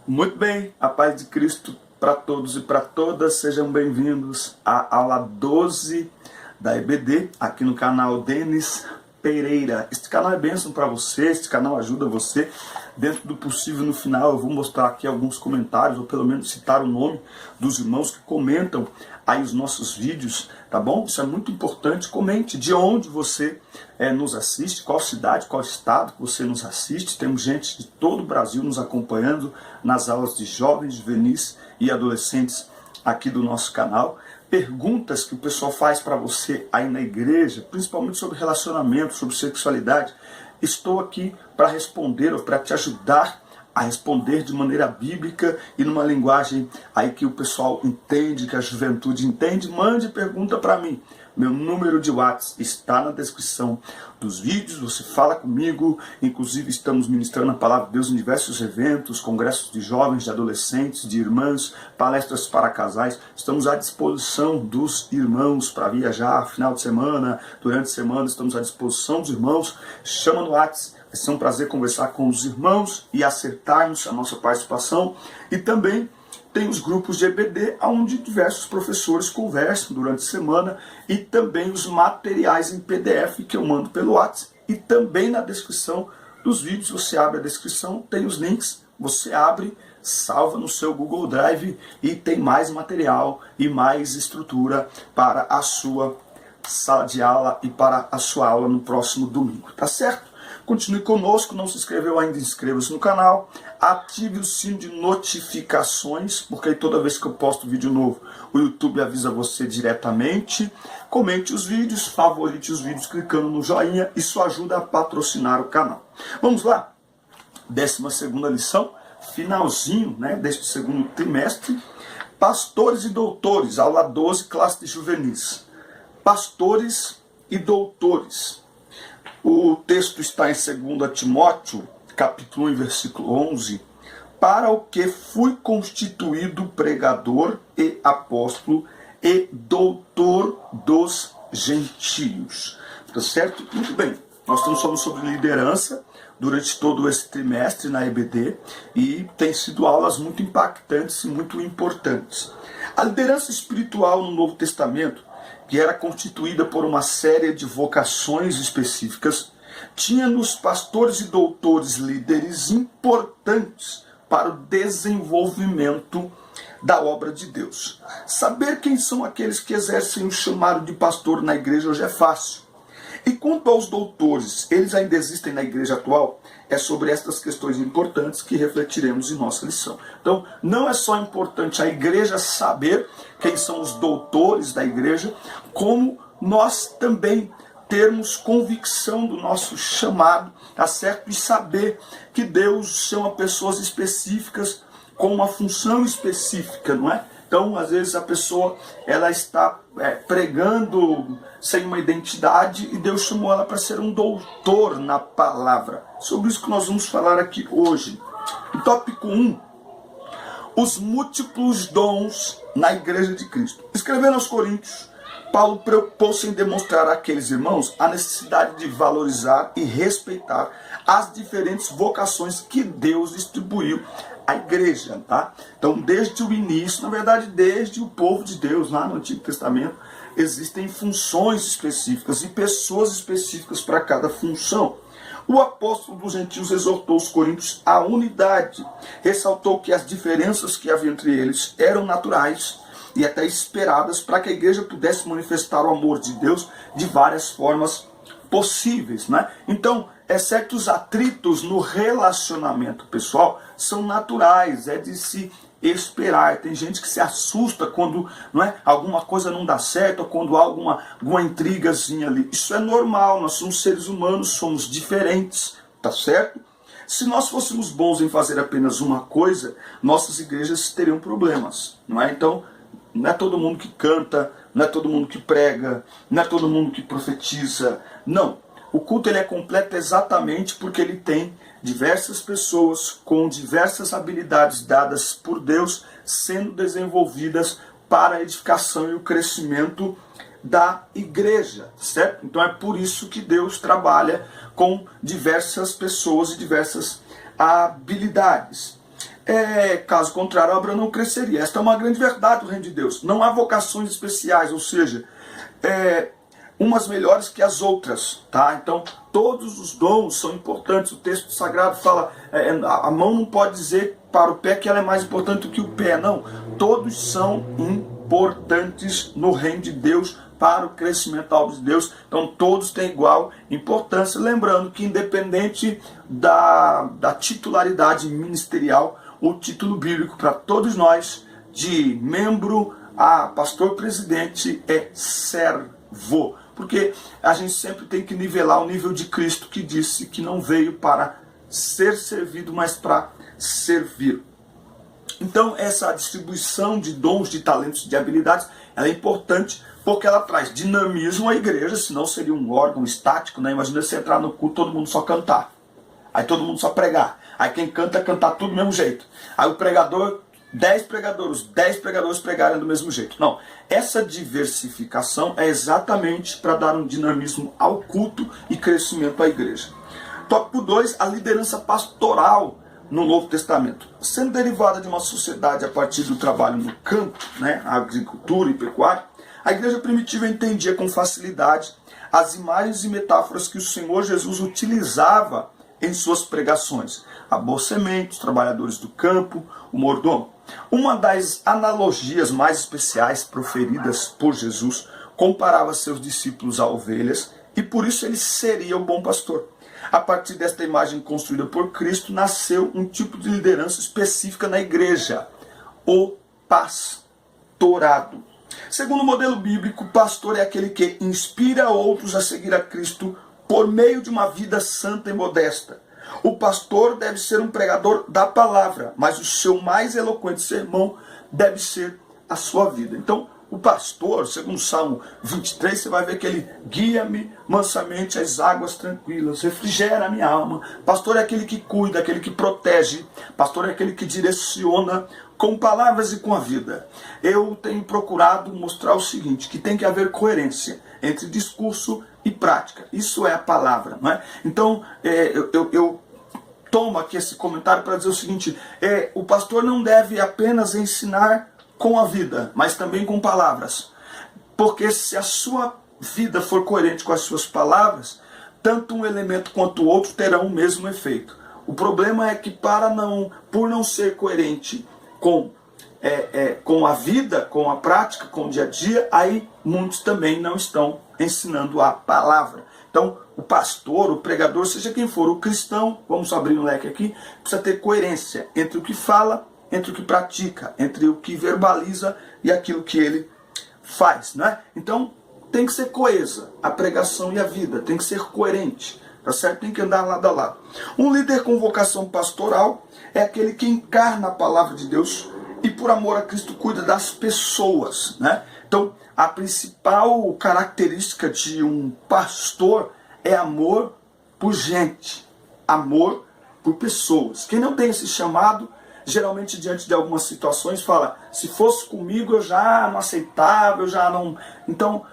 Muito bem, a paz de Cristo para todos e para todas, sejam bem-vindos à aula 12 da EBD, aqui no canal Denis Pereira. Este canal é bênção para você, este canal ajuda você, dentro do possível. No final eu vou mostrar aqui alguns comentários, ou pelo menos citar o nome dos irmãos que comentam aí os nossos vídeos, tá bom? Isso é muito importante. Comente de onde você nos assiste, qual cidade, qual estado que você nos assiste. Temos gente de todo o Brasil nos acompanhando nas aulas de jovens, juvenis e adolescentes aqui do nosso canal. Perguntas que o pessoal faz para você aí na igreja, principalmente sobre relacionamento, sobre sexualidade, estou aqui para responder, ou para te ajudar a responder de maneira bíblica e numa linguagem aí que o pessoal entende, que a juventude entende. Mande pergunta para mim. Meu número de WhatsApp está na descrição dos vídeos, você fala comigo. Inclusive estamos ministrando a palavra de Deus em diversos eventos, congressos de jovens, de adolescentes, de irmãs, palestras para casais. Estamos à disposição dos irmãos para viajar final de semana, durante a semana estamos à disposição dos irmãos. Chama no WhatsApp. Vai ser um prazer conversar com os irmãos e acertarmos a nossa participação. E também tem os grupos de EBD, onde diversos professores conversam durante a semana, e também os materiais em PDF que eu mando pelo WhatsApp. E também na descrição dos vídeos, você abre a descrição, tem os links, você abre, salva no seu Google Drive e tem mais material e mais estrutura para a sua sala de aula e para a sua aula no próximo domingo, tá certo? Continue conosco, não se inscreveu ainda, inscreva-se no canal, ative o sino de notificações, porque aí toda vez que eu posto vídeo novo, o YouTube avisa você diretamente. Comente os vídeos, favorite os vídeos clicando no joinha, isso ajuda a patrocinar o canal. Vamos lá, 12ª lição, finalzinho deste segundo trimestre, pastores e doutores, aula 12, classe de juvenis. Pastores e doutores. O texto está em 2 Timóteo, capítulo 1, versículo 11. Para o que fui constituído pregador e apóstolo e doutor dos gentios. Tá certo? Muito bem. Nós estamos falando sobre liderança durante todo esse trimestre na EBD e tem sido aulas muito impactantes e muito importantes. A liderança espiritual no Novo Testamento, que era constituída por uma série de vocações específicas, tinha nos pastores e doutores líderes importantes para o desenvolvimento da obra de Deus. Saber quem são aqueles que exercem o chamado de pastor na igreja hoje é fácil. E quanto aos doutores, eles ainda existem na igreja atual? É sobre estas questões importantes que refletiremos em nossa lição. Então, não é só importante a igreja saber quem são os doutores da igreja, como nós também termos convicção do nosso chamado, tá certo? E saber que Deus chama pessoas específicas com uma função específica, não é? Então, às vezes a pessoa ela está pregando sem uma identidade e Deus chamou ela para ser um doutor na palavra. Sobre isso que nós vamos falar aqui hoje. O tópico 1, os múltiplos dons na Igreja de Cristo. Escrevendo aos Coríntios, Paulo preocupou-se em demonstrar àqueles irmãos a necessidade de valorizar e respeitar as diferentes vocações que Deus distribuiu à igreja, tá? Então, desde o início, na verdade, desde o povo de Deus, lá no Antigo Testamento, existem funções específicas e pessoas específicas para cada função. O apóstolo dos gentios exortou os coríntios à unidade, ressaltou que as diferenças que havia entre eles eram naturais e até esperadas para que a igreja pudesse manifestar o amor de Deus de várias formas possíveis, né? Então, certos atritos no relacionamento pessoal são naturais, é de se esperar. Tem gente que se assusta quando alguma coisa não dá certo, ou quando há alguma intrigazinha ali. Isso é normal, nós somos seres humanos, somos diferentes, tá certo? Se nós fôssemos bons em fazer apenas uma coisa, nossas igrejas teriam problemas, não é? Então, não é todo mundo que canta, não é todo mundo que prega, não é todo mundo que profetiza, não. O culto ele é completo exatamente porque ele tem diversas pessoas com diversas habilidades dadas por Deus sendo desenvolvidas para a edificação e o crescimento da igreja, certo? Então é por isso que Deus trabalha com diversas pessoas e diversas habilidades. Caso contrário, a obra não cresceria. Esta é uma grande verdade do reino de Deus. Não há vocações especiais, ou seja, umas melhores que as outras, tá? Então, todos os dons são importantes. O texto sagrado fala, a mão não pode dizer para o pé que ela é mais importante do que o pé, não. Todos são importantes no reino de Deus, para o crescimento da obra de Deus. Então, todos têm igual importância. Lembrando que, independente da titularidade ministerial, o título bíblico para todos nós, de membro a pastor presidente, é servo. Porque a gente sempre tem que nivelar o nível de Cristo, que disse que não veio para ser servido, mas para servir. Então, essa distribuição de dons, de talentos, de habilidades, ela é importante porque ela traz dinamismo à igreja, senão seria um órgão estático, né? Imagina você entrar no culto, todo mundo só cantar. Aí todo mundo só pregar. Aí quem canta, cantar tudo do mesmo jeito. Aí o pregador, 10 pregadores pregarem do mesmo jeito. Não, essa diversificação é exatamente para dar um dinamismo ao culto e crescimento à igreja. Tópico 2, a liderança pastoral no Novo Testamento. Sendo derivada de uma sociedade a partir do trabalho no campo, né, agricultura e pecuária, a igreja primitiva entendia com facilidade as imagens e metáforas que o Senhor Jesus utilizava em suas pregações. A boa semente, os trabalhadores do campo, o mordomo. Uma das analogias mais especiais proferidas por Jesus comparava seus discípulos a ovelhas e por isso ele seria o bom pastor. A partir desta imagem construída por Cristo, nasceu um tipo de liderança específica na igreja, o pastorado. Segundo o modelo bíblico, o pastor é aquele que inspira outros a seguir a Cristo por meio de uma vida santa e modesta. O pastor deve ser um pregador da palavra, mas o seu mais eloquente sermão deve ser a sua vida. Então, o pastor, segundo o Salmo 23, você vai ver que ele guia-me mansamente às águas tranquilas, refrigera a minha alma. Pastor é aquele que cuida, aquele que protege. Pastor é aquele que direciona com palavras e com a vida. Eu tenho procurado mostrar o seguinte, que tem que haver coerência entre discurso e prática. Isso é a palavra, não é? Então, eu tomo aqui esse comentário para dizer o seguinte, o pastor não deve apenas ensinar com a vida, mas também com palavras. Porque se a sua vida for coerente com as suas palavras, tanto um elemento quanto o outro terão o mesmo efeito. O problema é que por não ser coerente com a vida, com a prática, com o dia a dia, aí muitos também não estão ensinando a palavra. Então, o pastor, o pregador, seja quem for, o cristão, vamos abrir um leque aqui, precisa ter coerência entre o que fala, entre o que pratica, entre o que verbaliza e aquilo que ele faz, não é? Então, tem que ser coesa a pregação e a vida, tem que ser coerente, tá certo? Tem que andar lado a lado. Um líder com vocação pastoral é aquele que encarna a palavra de Deus e por amor a Cristo cuida das pessoas, né? Então, a principal característica de um pastor é amor por gente, amor por pessoas. Quem não tem esse chamado, geralmente diante de algumas situações fala, se fosse comigo eu já não aceitava, eu já não... Então,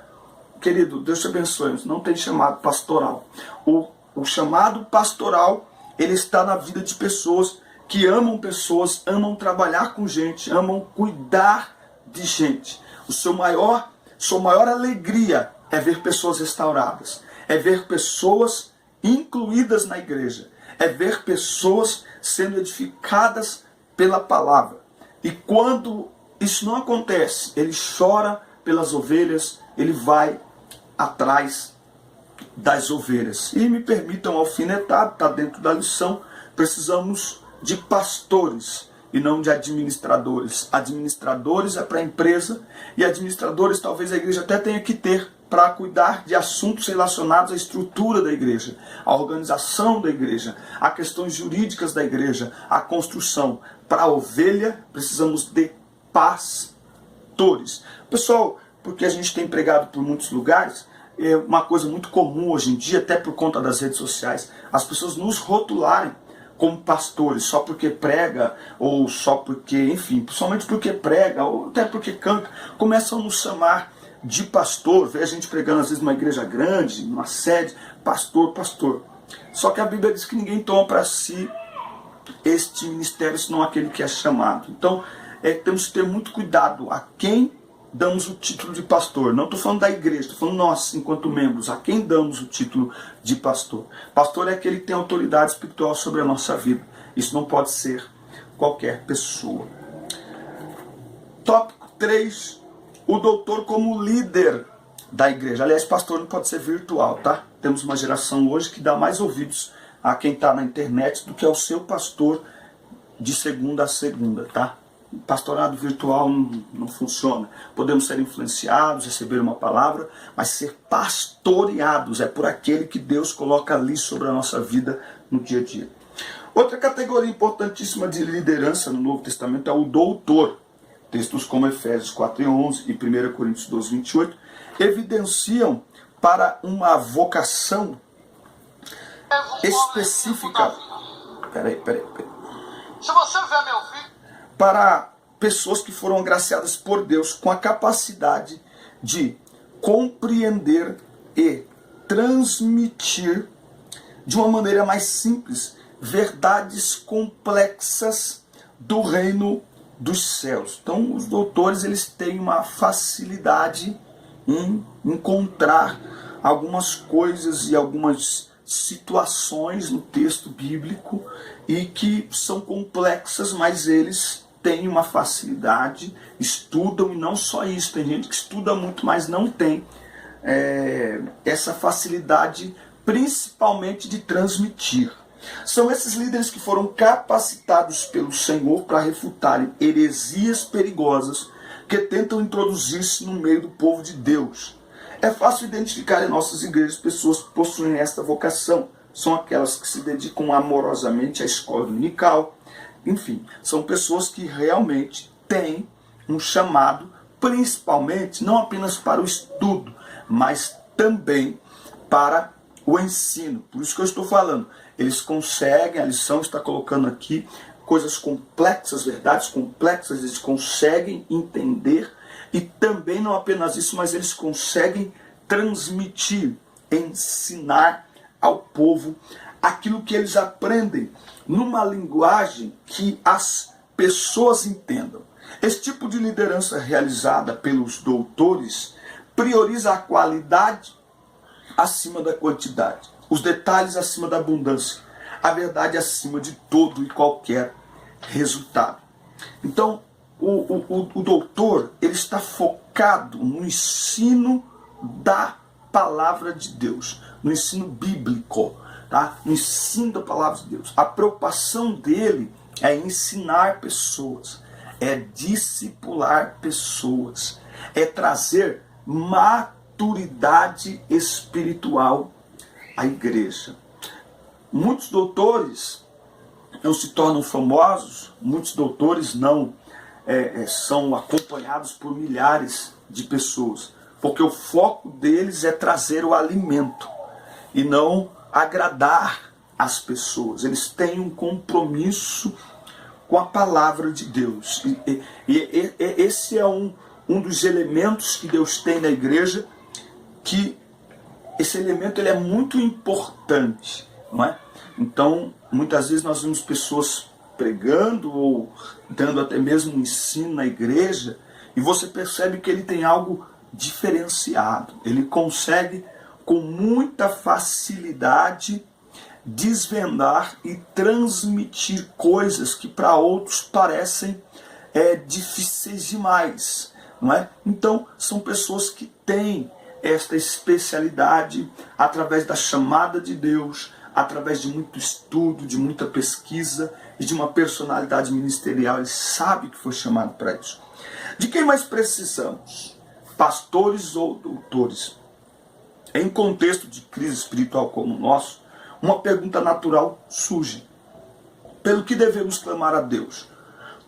querido, Deus te abençoe, não tem chamado pastoral. O chamado pastoral, ele está na vida de pessoas que amam pessoas, amam trabalhar com gente, amam cuidar de gente. Sua maior alegria é ver pessoas restauradas, é ver pessoas incluídas na igreja, é ver pessoas sendo edificadas pela palavra. E quando isso não acontece, ele chora pelas ovelhas, ele vai atrás das ovelhas. E me permitam alfinetar, está dentro da lição, precisamos de pastores e não de administradores. Administradores é para a empresa e administradores talvez a igreja até tenha que ter para cuidar de assuntos relacionados à estrutura da igreja, à organização da igreja, a questões jurídicas da igreja, à construção. Para a ovelha precisamos de pastores. Pessoal, porque a gente tem pregado por muitos lugares, é uma coisa muito comum hoje em dia, até por conta das redes sociais, as pessoas nos rotularem como pastores, só porque prega, ou só porque, enfim, principalmente porque prega, ou até porque canta, começam a nos chamar de pastor. Vê a gente pregando às vezes numa igreja grande, numa sede, pastor, pastor. Só que a Bíblia diz que ninguém toma para si este ministério, senão aquele que é chamado. Então, temos que ter muito cuidado a quem damos o título de pastor. Não estou falando da igreja, estou falando nós, enquanto membros, a quem damos o título de pastor. Pastor é aquele que tem autoridade espiritual sobre a nossa vida. Isso não pode ser qualquer pessoa. Tópico 3, o doutor como líder da igreja. Aliás, pastor não pode ser virtual, tá? Temos uma geração hoje que dá mais ouvidos a quem está na internet do que ao seu pastor de segunda a segunda, tá? Pastorado virtual não funciona. Podemos ser influenciados, receber uma palavra, mas ser pastoreados é por aquele que Deus coloca ali sobre a nossa vida no dia a dia. Outra categoria importantíssima de liderança no Novo Testamento é o doutor. Textos como Efésios 4:11 e 1 Coríntios 12:28 evidenciam para uma vocação específica. Peraí. Se você vier me ouvir, para pessoas que foram agraciadas por Deus com a capacidade de compreender e transmitir de uma maneira mais simples verdades complexas do reino dos céus. Então, os doutores, eles têm uma facilidade em encontrar algumas coisas e algumas situações no texto bíblico e que são complexas, mas eles têm uma facilidade, estudam, e não só isso, tem gente que estuda muito, mas não tem essa facilidade, principalmente de transmitir. São esses líderes que foram capacitados pelo Senhor para refutarem heresias perigosas que tentam introduzir-se no meio do povo de Deus. É fácil identificar em nossas igrejas pessoas que possuem esta vocação. São aquelas que se dedicam amorosamente à escola dominical. Enfim, são pessoas que realmente têm um chamado, principalmente, não apenas para o estudo, mas também para o ensino. Por isso que eu estou falando. Eles conseguem, a lição está colocando aqui, coisas complexas, verdades complexas, eles conseguem entender. E também não apenas isso, mas eles conseguem transmitir, ensinar ao povo aquilo que eles aprendem numa linguagem que as pessoas entendam. Esse tipo de liderança realizada pelos doutores prioriza a qualidade acima da quantidade, os detalhes acima da abundância, a verdade acima de todo e qualquer resultado. Então, o doutor, ele está focado no ensino da palavra de Deus, no ensino bíblico, tá? No ensino da palavra de Deus. A preocupação dele é ensinar pessoas, é discipular pessoas, é trazer maturidade espiritual à igreja. Muitos doutores não se tornam famosos, muitos doutores não são acompanhados por milhares de pessoas, porque o foco deles é trazer o alimento e não agradar as pessoas. Eles têm um compromisso com a palavra de Deus. E esse é um dos elementos que Deus tem na igreja, que esse elemento ele é muito importante, não é? Então, muitas vezes nós vemos pessoas pregando ou dando até mesmo um ensino na igreja, e você percebe que ele tem algo diferenciado. Ele consegue, com muita facilidade, desvendar e transmitir coisas que para outros parecem difíceis demais, não é? Então, são pessoas que têm esta especialidade através da chamada de Deus, através de muito estudo, de muita pesquisa e de uma personalidade ministerial. Ele sabe que foi chamado para isso. De quem mais precisamos? Pastores ou doutores? Em contexto de crise espiritual como o nosso, uma pergunta natural surge. Pelo que devemos clamar a Deus?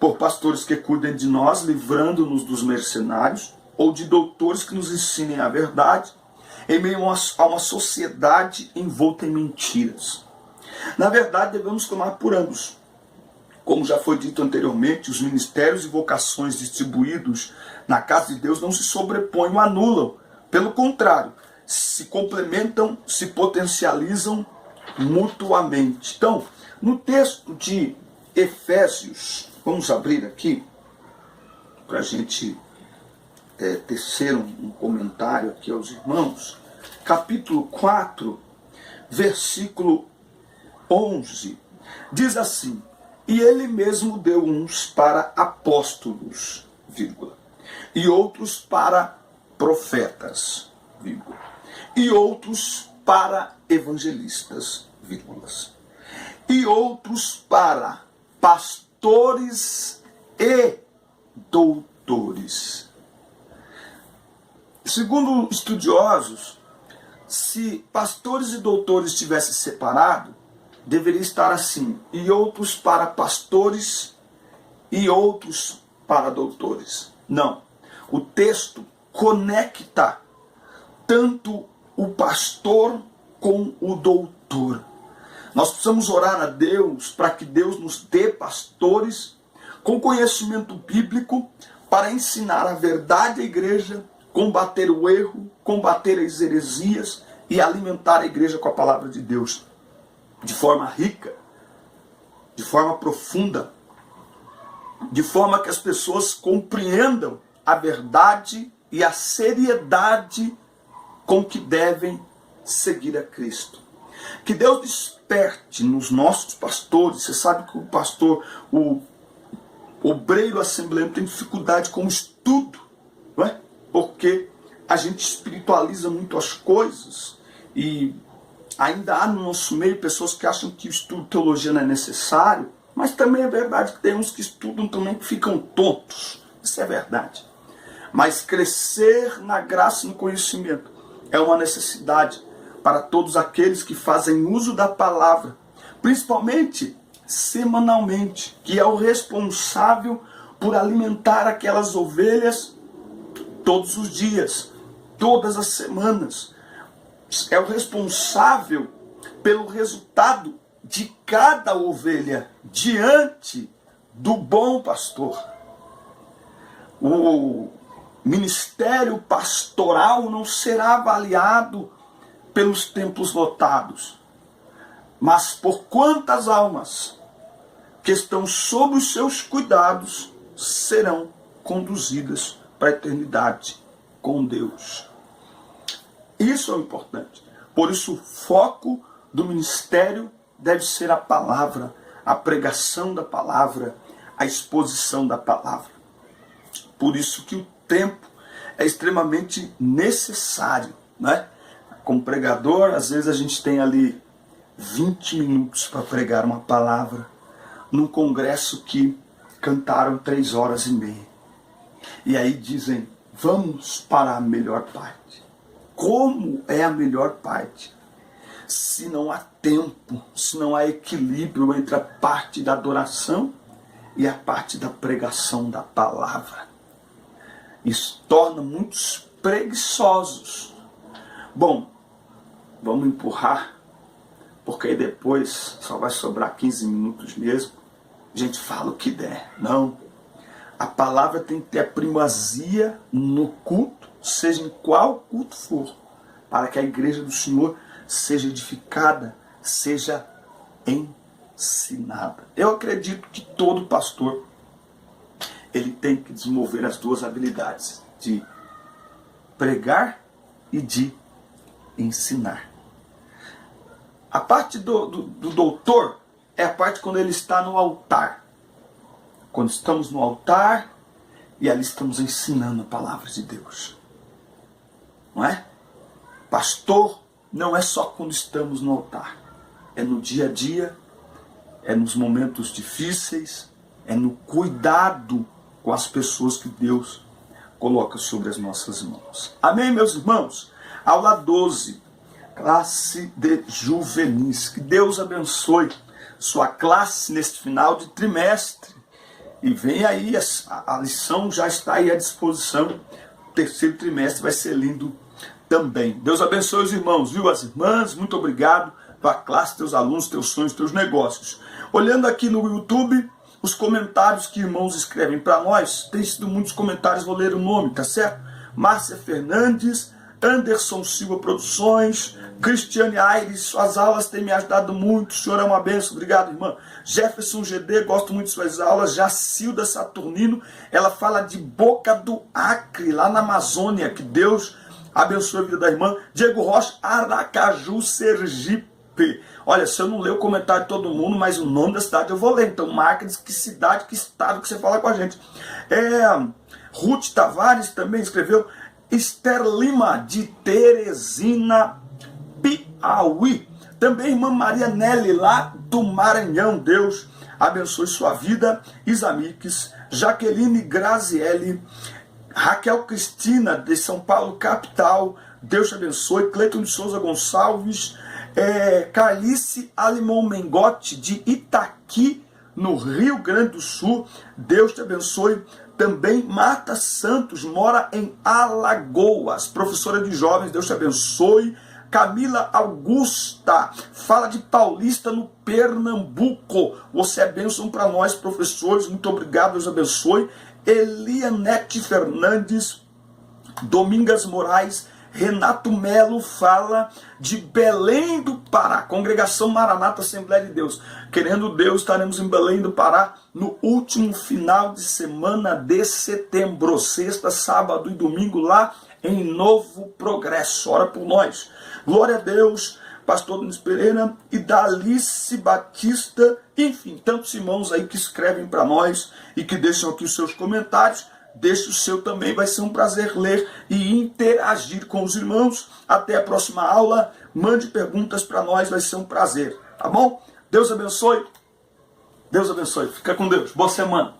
Por pastores que cuidem de nós, livrando-nos dos mercenários, ou de doutores que nos ensinem a verdade, em meio a uma sociedade envolta em mentiras? Na verdade, devemos clamar por ambos. Como já foi dito anteriormente, os ministérios e vocações distribuídos na casa de Deus não se sobrepõem ou anulam. Pelo contrário, se complementam, se potencializam mutuamente. Então, no texto de Efésios, vamos abrir aqui para a gente tecer um comentário aqui aos irmãos. Capítulo 4, versículo 11, diz assim: e ele mesmo deu uns para apóstolos, vírgula, e outros para profetas, vírgula, e outros para evangelistas, vírgulas, e outros para pastores e doutores. Segundo estudiosos, se pastores e doutores tivessem separado, deveria estar assim: e outros para pastores e outros para doutores. Não. O texto conecta tanto o pastor com o doutor. Nós precisamos orar a Deus para que Deus nos dê pastores com conhecimento bíblico para ensinar a verdade à igreja, combater o erro, combater as heresias e alimentar a igreja com a palavra de Deus de forma rica, de forma profunda, de forma que as pessoas compreendam a verdade e a seriedade com que devem seguir a Cristo. Que Deus desperte nos nossos pastores. Você sabe que o pastor, o obreiro assembleano, tem dificuldade com o estudo, não é? Porque a gente espiritualiza muito as coisas e ainda há no nosso meio pessoas que acham que o estudo de teologia não é necessário, mas também é verdade que tem uns que estudam também que ficam tontos. Isso é verdade. Mas crescer na graça e no conhecimento é uma necessidade para todos aqueles que fazem uso da palavra, principalmente semanalmente, que é o responsável por alimentar aquelas ovelhas todos os dias, todas as semanas. É o responsável pelo resultado de cada ovelha diante do bom pastor. O ministério pastoral não será avaliado pelos templos lotados, mas por quantas almas que estão sob os seus cuidados serão conduzidas para a eternidade com Deus. Isso é o importante. Por isso o foco do ministério deve ser a palavra, a pregação da palavra, a exposição da palavra. Por isso que o tempo é extremamente necessário, né? Como pregador, às vezes a gente tem ali 20 minutos para pregar uma palavra num congresso que cantaram 3 horas e meia. E aí dizem, vamos para a melhor parte. Como é a melhor parte? Se não há tempo, se não há equilíbrio entre a parte da adoração e a parte da pregação da palavra. Isso torna muitos preguiçosos. Bom, vamos empurrar, porque aí depois só vai sobrar 15 minutos mesmo. A gente fala o que der. Não. A palavra tem que ter a primazia no culto, seja em qual culto for, para que a igreja do Senhor seja edificada, seja ensinada. Eu acredito que todo pastor ele tem que desenvolver as duas habilidades, de pregar e de ensinar. A parte do doutor é a parte quando ele está no altar. Quando estamos no altar e ali estamos ensinando a palavra de Deus. Não é? Pastor não é só quando estamos no altar. É no dia a dia, é nos momentos difíceis, é no cuidado com as pessoas que Deus coloca sobre as nossas mãos. Amém, meus irmãos? Aula 12, classe de juvenis. Que Deus abençoe sua classe neste final de trimestre. E vem aí, a lição já está aí à disposição. O terceiro trimestre vai ser lindo também. Deus abençoe os irmãos, viu? As irmãs, muito obrigado. Tua classe, teus alunos, teus sonhos, teus negócios. Olhando aqui no YouTube, os comentários que irmãos escrevem para nós, tem sido muitos comentários, vou ler o nome, tá certo? Márcia Fernandes, Anderson Silva Produções, Cristiane Aires, suas aulas têm me ajudado muito, o senhor é uma bênção, obrigado, irmã. Jefferson GD, gosto muito de suas aulas. Jacilda Saturnino, ela fala de Boca do Acre, lá na Amazônia, que Deus abençoe a vida da irmã. Diego Rocha, Aracaju, Sergipe. Olha, se eu não ler o comentário de todo mundo, mas o nome da cidade eu vou ler, então marca de que cidade, que estado que você fala com a gente. Ruth Tavares também escreveu. Esther Lima, de Teresina, Piauí. Também irmã Maria Nelly, lá do Maranhão. Deus abençoe sua vida. Isamix, Jaqueline Grazielli, Raquel Cristina, de São Paulo, capital. Deus te abençoe. Cleiton de Souza Gonçalves, Carlice Alimon Mengote, de Itaqui, no Rio Grande do Sul. Deus te abençoe. Também Marta Santos, mora em Alagoas, professora de jovens, Deus te abençoe. Camila Augusta, fala de Paulista, no Pernambuco. Você é bênção para nós, professores, muito obrigado, Deus abençoe. Elianete Fernandes, Domingas Moraes, Renato Melo fala de Belém do Pará, Congregação Maranata Assembleia de Deus. Querendo Deus, estaremos em Belém do Pará no último final de semana de setembro, sexta, sábado e domingo, lá em Novo Progresso. Ora por nós. Glória a Deus, pastor Denis Pereira e Dalice Batista, enfim, tantos irmãos aí que escrevem para nós e que deixam aqui os seus comentários. Deixe o seu também, vai ser um prazer ler e interagir com os irmãos. Até a próxima aula, mande perguntas para nós, vai ser um prazer, tá bom? Deus abençoe, fica com Deus, boa semana.